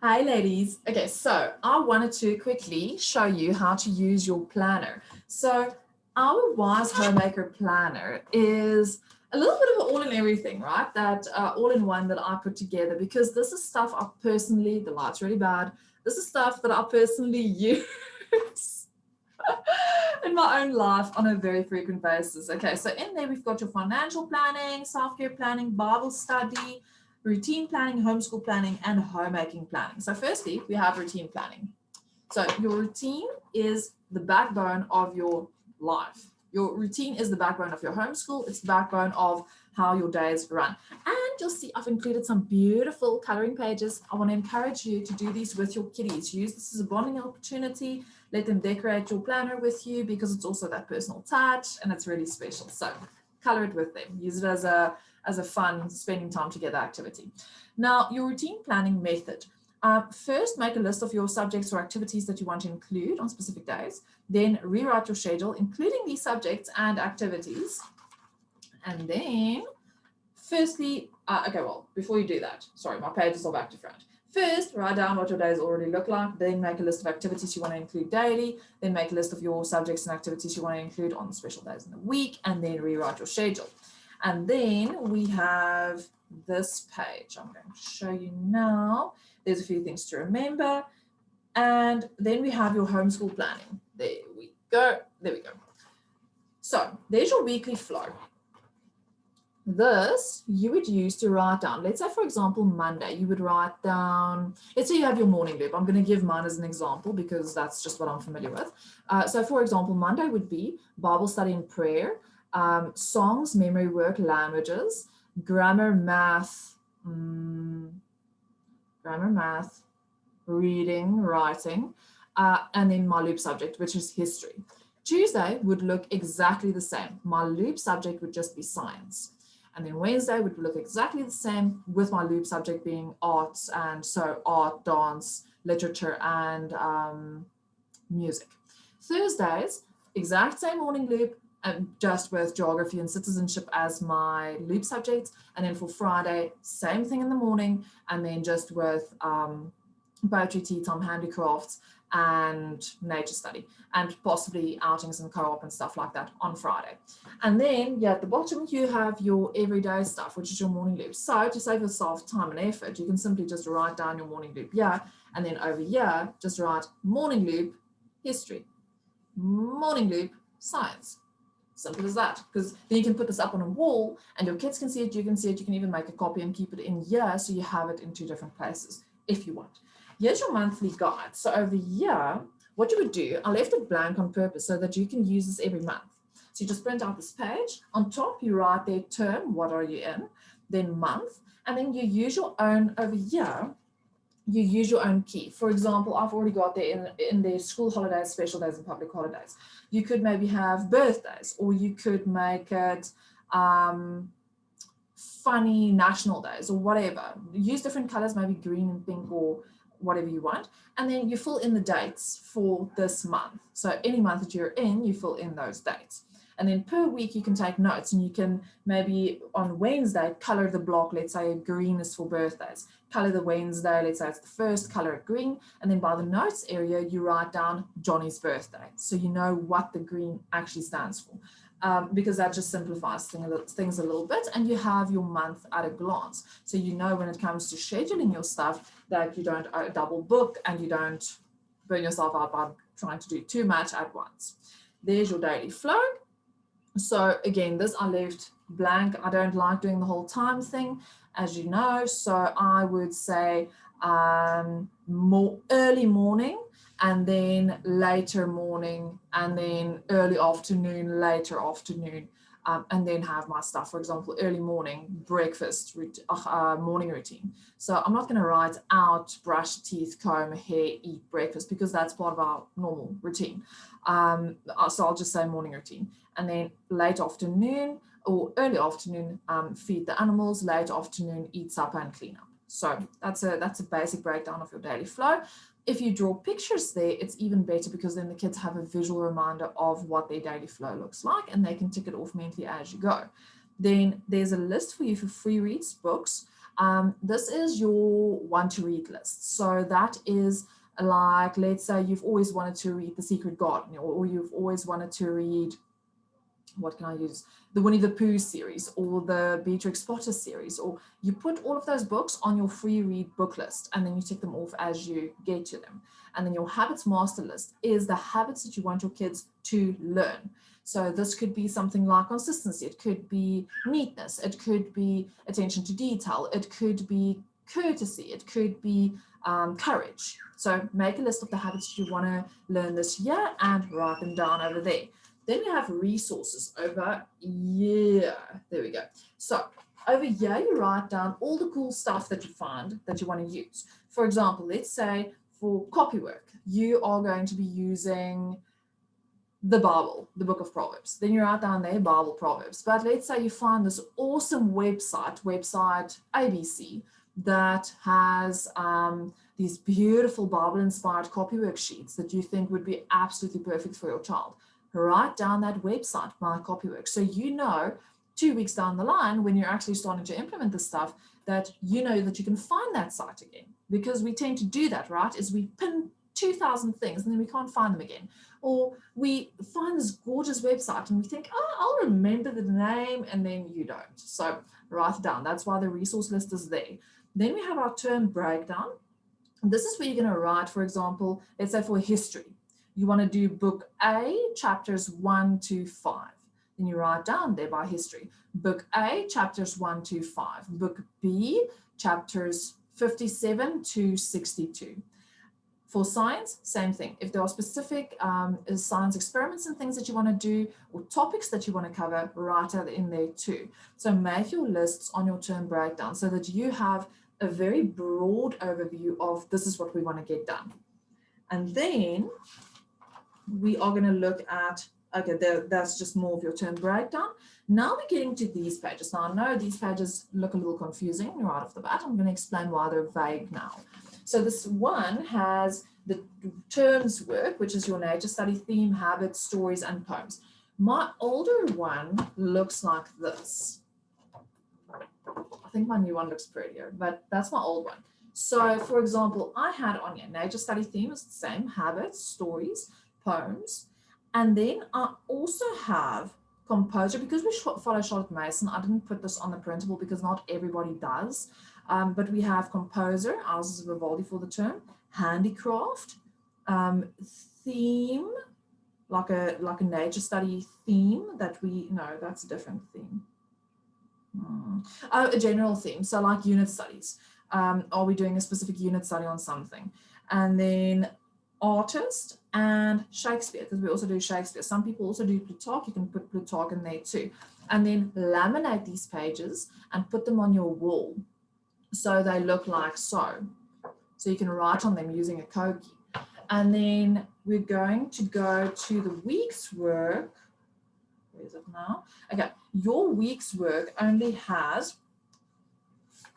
Hi ladies. Okay, so I wanted to quickly show you how to use your planner. So our Wise Homemaker planner is a little bit of an all in everything, right? That all in one that I put together because this is stuff I personally, the light's really bad. This is stuff that I personally use in my own life on a very frequent basis. Okay, so in there we've got your financial planning, self-care planning, Bible study, routine planning, homeschool planning, and homemaking planning. So firstly, we have routine planning. So your routine is the backbone of your life. Your routine is the backbone of your homeschool. It's the backbone of how your days run. And you'll see I've included some beautiful coloring pages. I want to encourage you to do these with your kiddies. Use this as a bonding opportunity. Let them decorate your planner with you because it's also that personal touch and it's really special. So color it with them. Use it as a fun spending time together activity. Now, your routine planning method. First, make a list of your subjects or activities that you want to include on specific days. Then rewrite your schedule, including these subjects and activities. And then, firstly, before you do that, sorry, my page is all back to front. First, write down what your days already look like. Then make a list of activities you want to include daily. Then make a list of your subjects and activities you want to include on special days in the week. And then rewrite your schedule. And then we have this page. I'm going to show you now. There's a few things to remember. And then we have your homeschool planning. There we go. There we go. So there's your weekly flow. This you would use to write down. Let's say, for example, Monday, you would write down, let's say you have your morning loop. I'm going to give mine as an example because that's just what I'm familiar with. So for example, Monday would be Bible study and prayer, songs, memory work, languages, grammar, math, reading, writing, and then my loop subject, which is history. Tuesday would look exactly the same. My loop subject would just be science. And then Wednesday would look exactly the same with my loop subject being arts, and so art, dance, literature, and music. Thursdays, exact same morning loop, and just with geography and citizenship as my loop subjects. And then for Friday, same thing in the morning, and then just with poetry, tea time, handicrafts, and nature study, and possibly outings and co-op and stuff like that on Friday. And then at the bottom you have your everyday stuff, which is your morning loop. So to save yourself time and effort, you can simply just write down your morning loop here, and then over here just write morning loop history, morning loop science. Simple as that, because then you can put this up on a wall and your kids can see it, you can see it, you can even make a copy and keep it in here so you have it in two different places if you want. Here's your monthly guide. So over here, what you would do, I left it blank on purpose so that you can use this every month. So you just print out this page. On top, you write their term, what are you in, then month, and then you use your own, over here, you use your own key. For example, I've already got there in their school holidays, special days, and public holidays. You could maybe have birthdays, or you could make it funny national days or whatever. Use different colors, maybe green and pink or whatever you want, and then you fill in the dates for this month. So any month that you're in, you fill in those dates. And then per week, you can take notes, and you can maybe on Wednesday color the block. Let's say green is for birthdays. Color the Wednesday, let's say it's the first, color it green. And then by the notes area, you write down Johnny's birthday. So you know what the green actually stands for. Because that just simplifies things a little bit, and you have your month at a glance. So you know when it comes to scheduling your stuff that you don't double book and you don't burn yourself out by trying to do too much at once. There's your daily flow. So again, this I left blank. I don't like doing the whole time thing, as you know. So I would say more early morning, and then later morning, and then early afternoon, later afternoon, and then have my stuff. For example, early morning, breakfast, morning routine. So I'm not going to write out brush teeth, comb, hair, eat, breakfast, because that's part of our normal routine. So I'll just say morning routine. And then late afternoon or early afternoon, feed the animals, late afternoon, eat supper and clean up. So that's a basic breakdown of your daily flow. If you draw pictures there, it's even better, because then the kids have a visual reminder of what their daily flow looks like, and they can tick it off mentally as you go. Then there's a list for you for free reads, books, This is your want to read list. So that is like, let's say you've always wanted to read The Secret Garden, or you've always wanted to read, what can I use? The Winnie the Pooh series or the Beatrix Potter series, or you put all of those books on your free read book list and then you tick them off as you get to them. And then your habits master list is the habits that you want your kids to learn. So this could be something like consistency, it could be neatness, it could be attention to detail, it could be courtesy, it could be courage. So make a list of the habits you want to learn this year and write them down over there. Then we have resources over here. There we go. So over here, you write down all the cool stuff that you find that you want to use. For example, let's say for copywork, you are going to be using the Bible, the book of Proverbs. Then you write down there Bible Proverbs. But let's say you find this awesome website ABC, that has these beautiful Bible-inspired copywork sheets that you think would be absolutely perfect for your child. Write down that website, My Copywork, so you know 2 weeks down the line when you're actually starting to implement this stuff, that you know that you can find that site again. Because we tend to do that, right, is we pin 2,000 things and then we can't find them again. Or we find this gorgeous website and we think, oh, I'll remember the name, and then you don't. So write it down. That's why the resource list is there. Then we have our term breakdown. This is where you're going to write, for example, let's say for history, you want to do book A, chapters 1 to 5. Then you write down there by history. Book A, chapters 1 to 5. Book B, chapters 57 to 62. For science, same thing. If there are specific science experiments and things that you want to do, or topics that you want to cover, write it in there too. So make your lists on your term breakdown so that you have a very broad overview of this is what we want to get done. And then we are going to look at, okay, that's just more of your term breakdown. Now we're getting to these pages. Now I know these pages look a little confusing right off the bat. I'm going to explain why they're vague now. So this one has the terms work, which is your nature study theme, habits, stories, and poems. My older one looks like this. I think my new one looks prettier, but that's my old one. So for example, I had on here, nature study theme is the same, habits, stories, poems. And then I also have composer, because we follow Charlotte Mason, I didn't put this on the printable because not everybody does. But we have composer, ours is Vivaldi for the term, handicraft, theme, like a nature study theme that we, no, that's a different theme. Oh, a general theme, so like unit studies. Are we doing a specific unit study on something? And then artist and Shakespeare, because we also do Shakespeare. Some people also do Plutarch, you can put Plutarch in there too. And then laminate these pages and put them on your wall, so they look like so. So you can write on them using a Koki. And then we're going to go to the week's work. Where is it now? Okay, your week's work only has,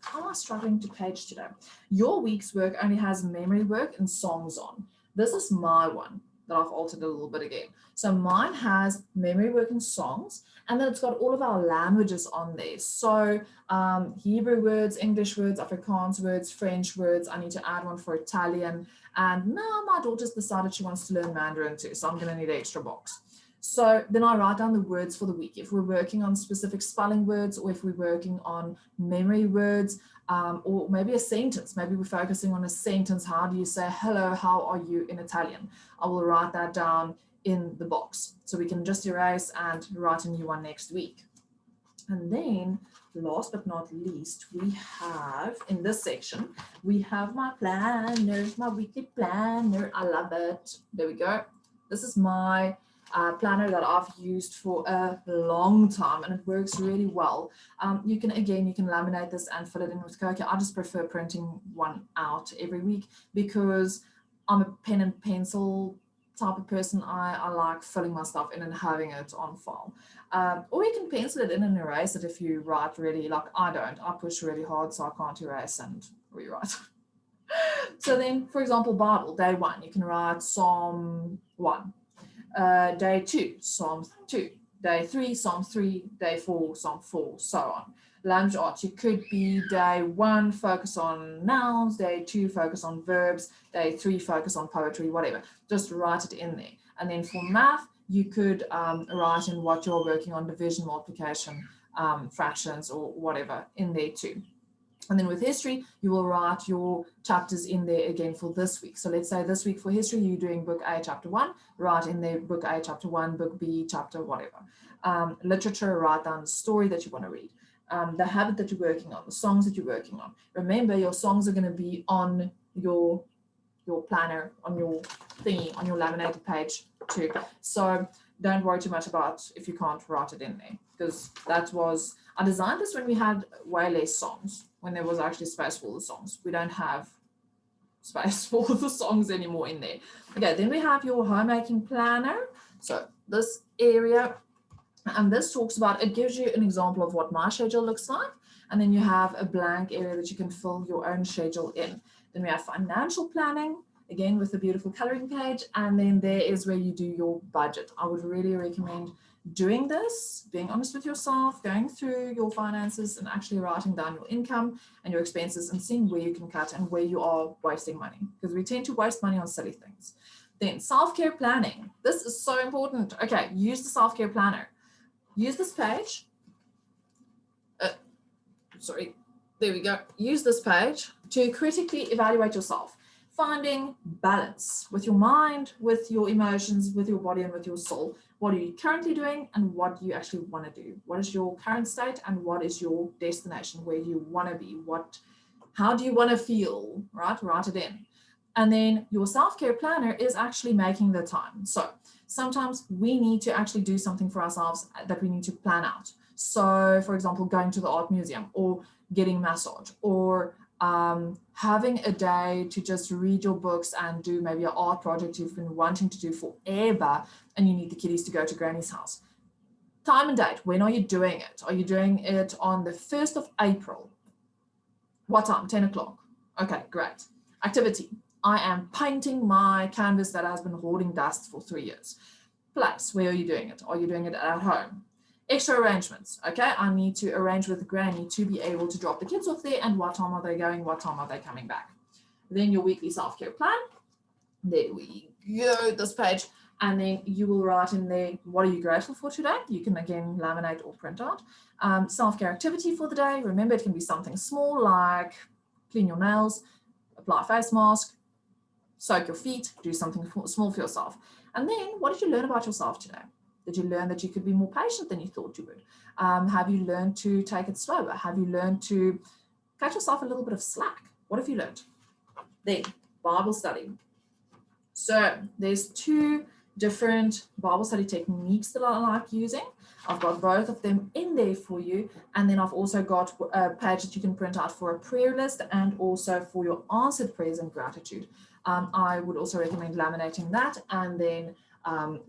how am I struggling to page today? Your week's work only has memory work and songs on. This is my one that I've altered a little bit again. So mine has memory work and songs, and then it's got all of our languages on there. So Hebrew words, English words, Afrikaans words, French words. I need to add one for Italian. And now my daughter's decided she wants to learn Mandarin too, so I'm going to need an extra box. So then I write down the words for the week. If we're working on specific spelling words, or if we're working on memory words, or maybe a sentence, maybe we're focusing on a sentence. How do you say, hello, how are you in Italian? I will write that down in the box. So we can just erase and write a new one next week. And then last but not least, we have in this section, we have my planner, my weekly planner. I love it. There we go. This is my planner that I've used for a long time, and it works really well. You can laminate this and fill it in with Koki. I just prefer printing one out every week because I'm a pen and pencil type of person. I like filling my stuff in and having it on file. Or you can pencil it in and erase it if you write really, like I don't. I push really hard so I can't erase and rewrite. So then, for example, Bible, day 1, you can write Psalm 1. Day 2, Psalm 2. Day 3, Psalm 3. Day 4, Psalm 4, so on. Language arts, you could be day 1, focus on nouns, day 2, focus on verbs, day 3, focus on poetry, whatever. Just write it in there. And then for math, you could write in what you're working on, division, multiplication, fractions, or whatever in there too. And then with history, you will write your chapters in there again for this week. So let's say this week for history, you're doing book A, chapter 1, write in there book A, chapter 1, book B, chapter whatever. Literature, write down the story that you want to read. The habit that you're working on, the songs that you're working on. Remember, your songs are going to be on your planner, on your thingy, on your laminated page too. So don't worry too much about if you can't write it in there, because I designed this when we had way less songs, when there was actually space for the songs. We don't have space for the songs anymore in there. Okay, then we have your homemaking planner. So this area, and this talks about, it gives you an example of what my schedule looks like. And then you have a blank area that you can fill your own schedule in. Then we have financial planning, again with a beautiful coloring page. And then there is where you do your budget. I would really recommend doing this, being honest with yourself, going through your finances and actually writing down your income and your expenses and seeing where you can cut and where you are wasting money, because we tend to waste money on silly things. Then self-care planning. This is so important. Okay, use the self-care planner. Use this page. There we go. Use this page to critically evaluate yourself, finding balance with your mind, with your emotions, with your body, and with your soul. What are you currently doing and what do you actually want to do? What is your current state and what is your destination, where you want to be? How do you want to feel, right? Write it in. And then your self-care planner is actually making the time. So sometimes we need to actually do something for ourselves that we need to plan out. So for example, going to the art museum or getting a massage, or having a day to just read your books and do maybe an art project you've been wanting to do forever and you need the kiddies to go to granny's house. Time and date, when are you doing it? Are you doing it on the 1st of April? What time? 10 o'clock. Okay, great. Activity, I am painting my canvas that has been hoarding dust for 3 years. Place, where are you doing it? Are you doing it at home? Extra arrangements, okay? I need to arrange with granny to be able to drop the kids off there, and what time are they going, what time are they coming back? Then your weekly self-care plan. There we go, this page. And then you will write in there, what are you grateful for today? You can again laminate or print out. Self-care activity for the day. Remember, it can be something small like clean your nails, apply a face mask, soak your feet, do something small for yourself. And then what did you learn about yourself today? Did you learn that you could be more patient than you thought you would? Have you learned to take it slower? Have you learned to cut yourself a little bit of slack? What have you learned? Then, Bible study. So there's 2 different Bible study techniques that I like using. I've got both of them in there for you. And then I've also got a page that you can print out for a prayer list and also for your answered prayers and gratitude. I would also recommend laminating that and then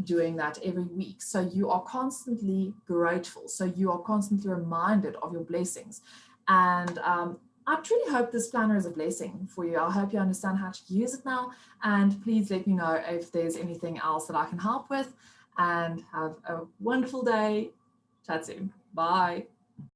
doing that every week. So you are constantly grateful. So you are constantly reminded of your blessings. And I truly hope this planner is a blessing for you. I hope you understand how to use it now. And please let me know if there's anything else that I can help with. And have a wonderful day. Chat soon. Bye.